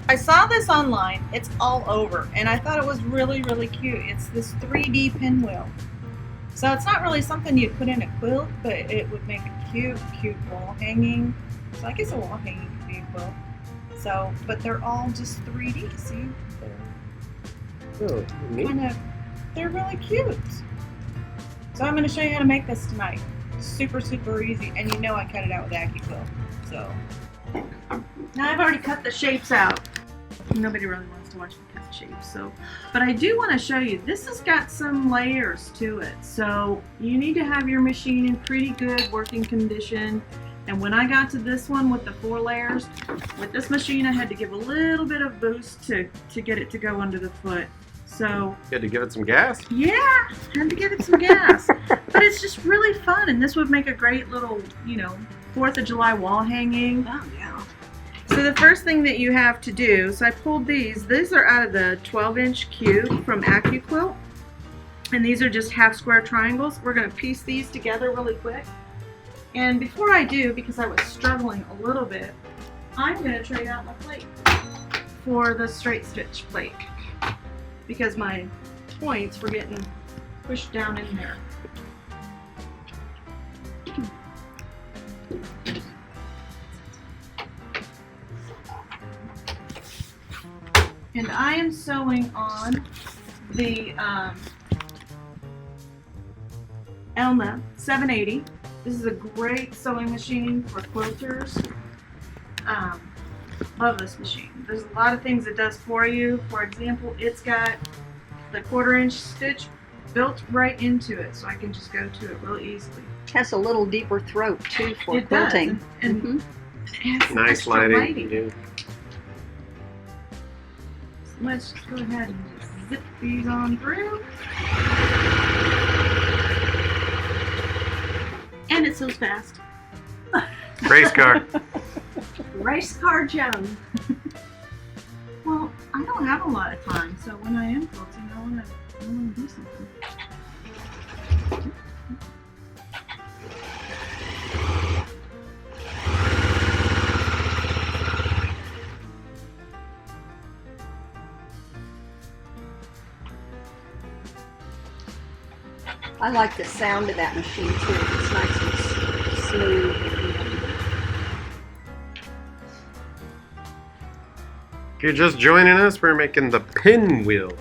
I saw this online. It's all over, and I thought it was really, really cute. It's this 3D pinwheel. So it's not really something you'd put in a quilt, but it would make a cute, cute wall hanging. So I guess a wall hanging could be a quilt. So, but they're all just 3D. See, Oh, neat. they're really cute. So I'm going to show you how to make this tonight. Super, super easy, and you know I cut it out with AccuQuilt. So now I've already cut the shapes out. Nobody really wants to watch me cut the shapes, so. But I do want to show you, this has got some layers to it. So you need to have your machine in pretty good working condition. And when I got to this one with the 4 layers, with this machine I had to give a little bit of boost to get it to go under the foot. So You had to give it some gas? yeah, had to give it some gas. But it's just really fun, and this would make a great little, 4th of July wall hanging. Oh, yeah. So the first thing that you have to do, so I pulled these are out of the 12-inch cube from AccuQuilt. And these are just half square triangles. We're gonna piece these together really quick. And before I do, because I was struggling a little bit, I'm gonna trade out my plate for the straight stitch plate, because my points were getting pushed down in there. And I am sewing on the Elma 780. This is a great sewing machine for quilters. Love this machine. There's a lot of things it does for you. For example, it's got the 1/4-inch stitch built right into it, so I can just go to it real easily. It has a little deeper throat too for It does, quilting. and it has Nice extra lighting. Yeah. So let's just go ahead and just zip these on through. And it sews fast. Race car. Race car Joan. Well, I don't have a lot of time, so when I am quilting, I want to do something. I like the sound of that machine too. It's nice and smooth. If you're just joining us, we're making the pinwheel.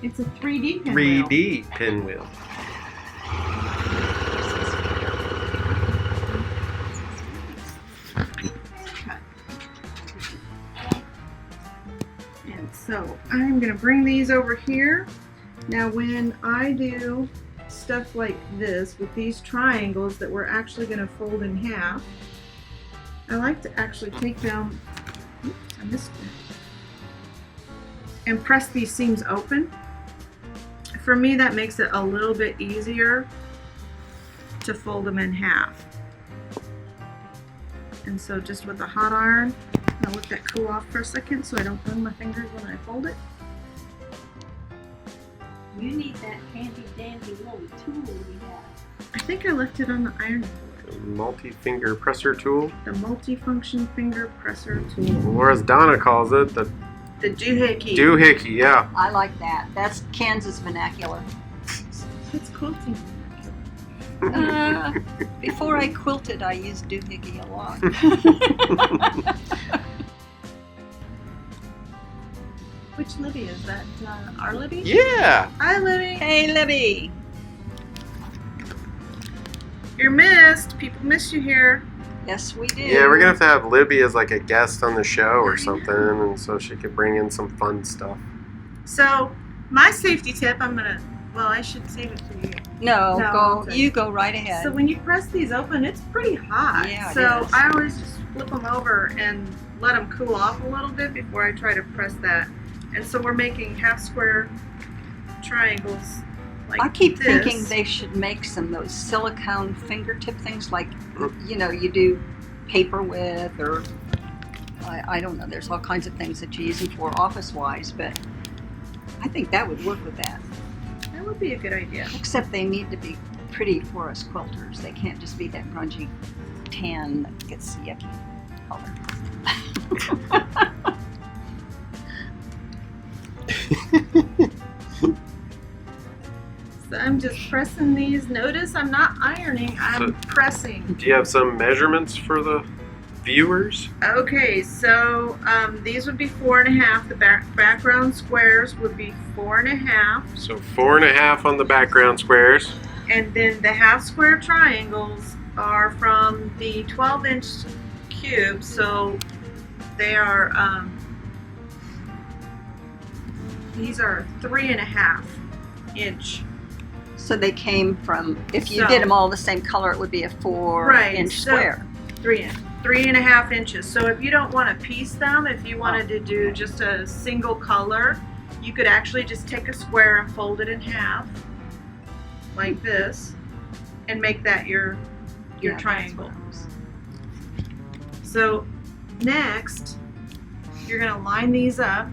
It's a 3D pinwheel. 3D pinwheel. And so I'm going to bring these over here. Now when I do stuff like this with these triangles that we're actually going to fold in half, I like to actually take down, oops, I missed it, and press these seams open. For me, that makes it a little bit easier to fold them in half. And so just with a hot iron, I'll let that cool off for a second so I don't burn my fingers when I fold it. You need that handy dandy little tool we have. I think I left it on the iron board. Multi-finger presser tool. The multi-function finger presser tool. Or as Donna calls it, the The doohickey. doohickey, yeah. I like that. That's Kansas vernacular. It's quilting. Before I quilted, I used doohickey a lot. Which Libby is that? Our Libby? Yeah! Hi, Libby. Hey, Libby. You're missed. People miss you here. Yes, we do. Yeah, we're gonna have to have Libby as like a guest on the show or something, and so she could bring in some fun stuff. So, my safety tip, I should save it for you. No, No, go. You go right ahead. So when you press these open, it's pretty hot. Yeah, it so is. I always just flip them over and let them cool off a little bit before I try to press that. And so we're making half square triangles like I keep this. thinking they should make some of those silicone fingertip things, like you do paper with, or I don't know. There's all kinds of things that you use them for office-wise, but I think that would work with that. That would be a good idea. Except they need to be pretty for us quilters. They can't just be that grungy tan that gets yucky color. I'm just pressing these. Notice I'm not ironing, I'm pressing. Do you have some measurements for the viewers? Okay, so these would be 4.5. The background squares would be 4.5. So 4.5 on the background squares. And then the half square triangles are from the 12-inch cubes, so they are, these are 3.5 inch. So they came from, if you So- did them all the same color, it would be a 4-inch so square. 3.5 inches. So if you don't want to piece them, if you wanted to do just a single color, you could actually just take a square and fold it in half, like this, and make that your Yeah, that's triangle. what I was- So next, you're gonna line these up,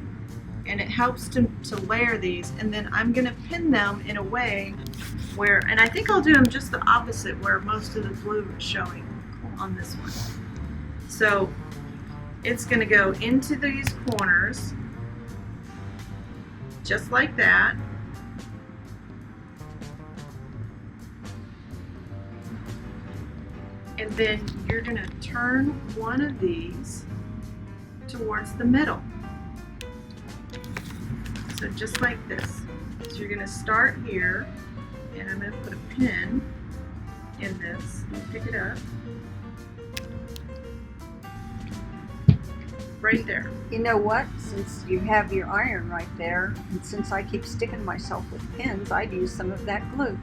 and it helps to layer these, and then I'm gonna pin them in a way where, and I think I'll do them just the opposite where most of the glue is showing on this one. So it's gonna go into these corners, just like that. And then you're gonna turn one of these towards the middle. So just like this. So you're gonna start here, and I'm gonna put a pin in this and pick it up. Right there. You know what? Since you have your iron right there, and since I keep sticking myself with pins, I'd use some of that glue.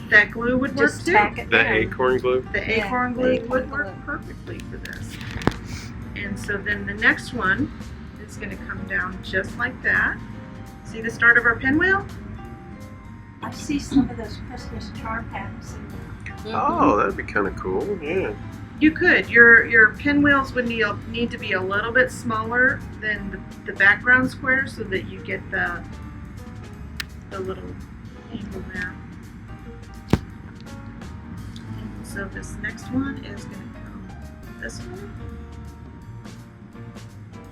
That glue would work Just too. tack it The down. acorn glue. The Yeah, acorn the glue acorn would work glue. perfectly for this. And so then the next one is going to come down just like that. See the start of our pinwheel? I see some of those Christmas char packs. Oh, that'd be kind of cool. Yeah. You could. Your pinwheels would need to be a little bit smaller than the background square so that you get the little angle there. And so this next one is going to come this way.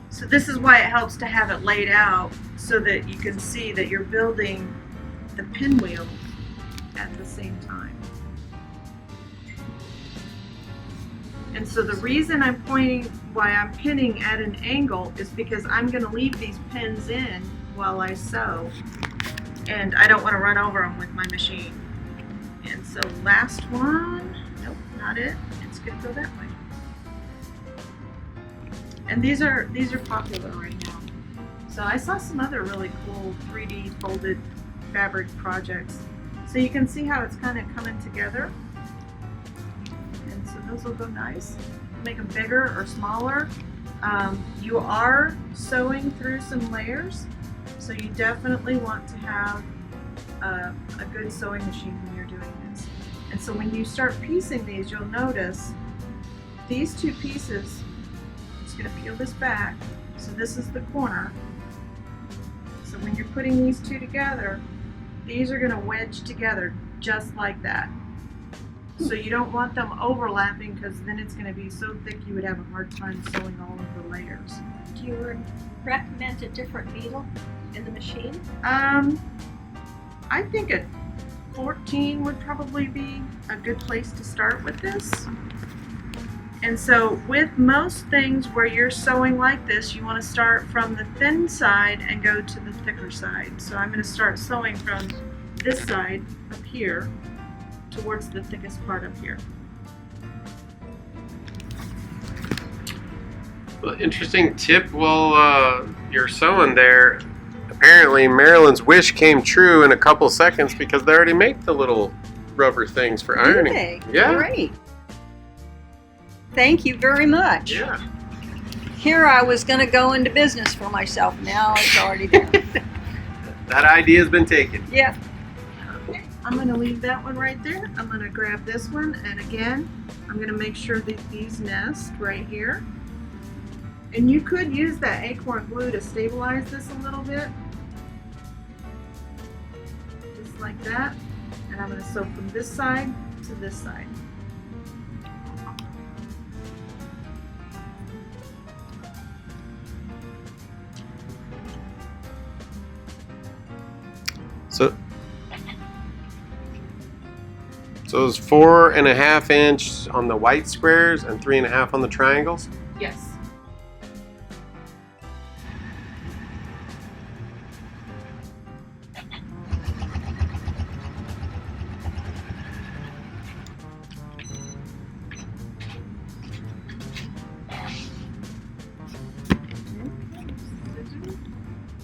So this is why it helps to have it laid out so that you can see that you're building the pinwheel at the same time. And so the reason I'm why I'm pinning at an angle is because I'm going to leave these pins in while I sew, and I don't want to run over them with my machine. And so last one, nope, not it. It's going to go that way. And these are popular right now. So I saw some other really cool 3D folded fabric projects. So you can see how it's kind of coming together. And so those will go nice. Make them bigger or smaller. You are sewing through some layers, so you definitely want to have a good sewing machine when you're doing this. And so when you start piecing these, you'll notice these two pieces, I'm going to peel this back, so this is the corner. So when you're putting these two together, these are going to wedge together just like that. So you don't want them overlapping because then it's going to be so thick you would have a hard time sewing all of the layers. Do you recommend a different needle in the machine? I think a 14 would probably be a good place to start with this. And so with most things where you're sewing like this, you want to start from the thin side and go to the thicker side. So I'm going to start sewing from this side up here towards the thickest part up here. Well, interesting tip while you're sewing there. Apparently, Marilyn's wish came true in a couple seconds because they already make the little rubber things for ironing. Okay, Yeah. great. Thank you very much. Yeah. Here I was going to go into business for myself. Now it's already done. That idea has been taken. Yeah. Okay, I'm going to leave that one right there. I'm going to grab this one, and again, I'm going to make sure that these nest right here. And you could use that acorn glue to stabilize this a little bit. Just like that. And I'm going to sew from this side to this side. So it was 4.5 inch on the white squares and 3.5 on the triangles. Yes.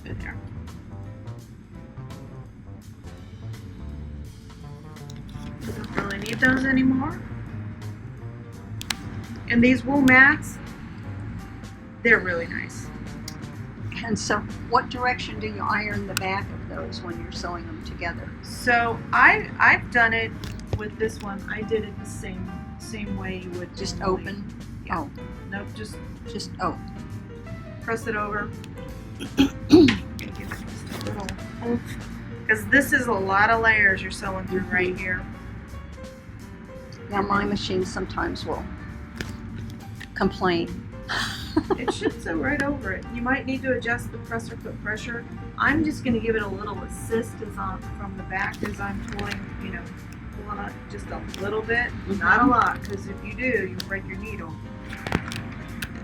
There. Don't really need those anymore. And these wool mats, they're really nice. And so, what direction do you iron the back of those when you're sewing them together? So I've done it with this one. I did it the same way you would Just normally. open? Yeah. Oh, Nope, just oh. press it over. Give it just a little oomph. Because this is a lot of layers you're sewing through right here. Now my machine sometimes will complain. It should sew right over it. You might need to adjust the presser foot pressure. I'm just going to give it a little assist from the back as I'm pulling, pulling it just a little bit, not a lot, because if you do, you'll break your needle.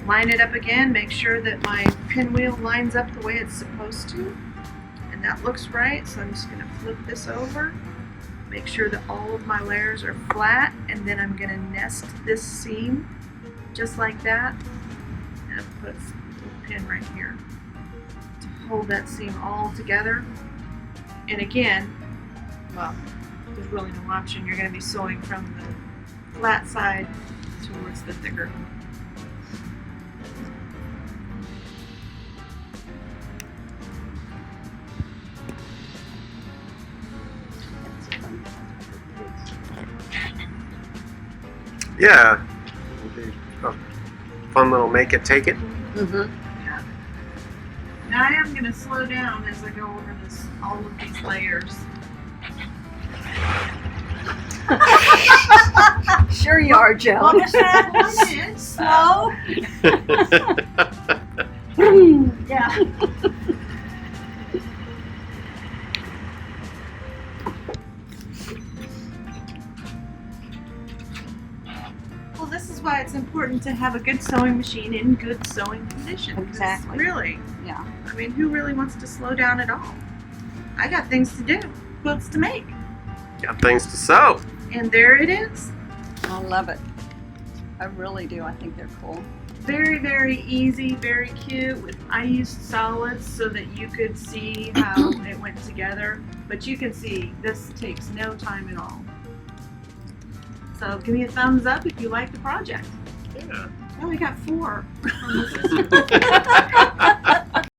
Line it up again, make sure that my pinwheel lines up the way it's supposed to, and that looks right. So I'm just going to flip this over, make sure that all of my layers are flat, and then I'm going to nest this seam just like that. And put a pin right here to hold that seam all together. And again, well, there's really no option. You're going to be sewing from the flat side towards the thicker. Yeah. A fun little make it take it. Mm-hmm. Yeah. Now I am going to slow down as I go over all of these layers. Sure you are, Joan. What was that? 1 inch slow. Yeah. Well, this is why it's important to have a good sewing machine in good sewing condition. 'Cause Exactly. Really, Yeah. I mean, who really wants to slow down at all? I got things to do, quilts to make, Got things to sew. and there it is. I love it. I really do. I think they're cool. Very, very easy, very cute. I used solids so that you could see how it went together, but you can see this takes no time at all. So give me a thumbs up if you like the project. Yeah. Oh, we got 4.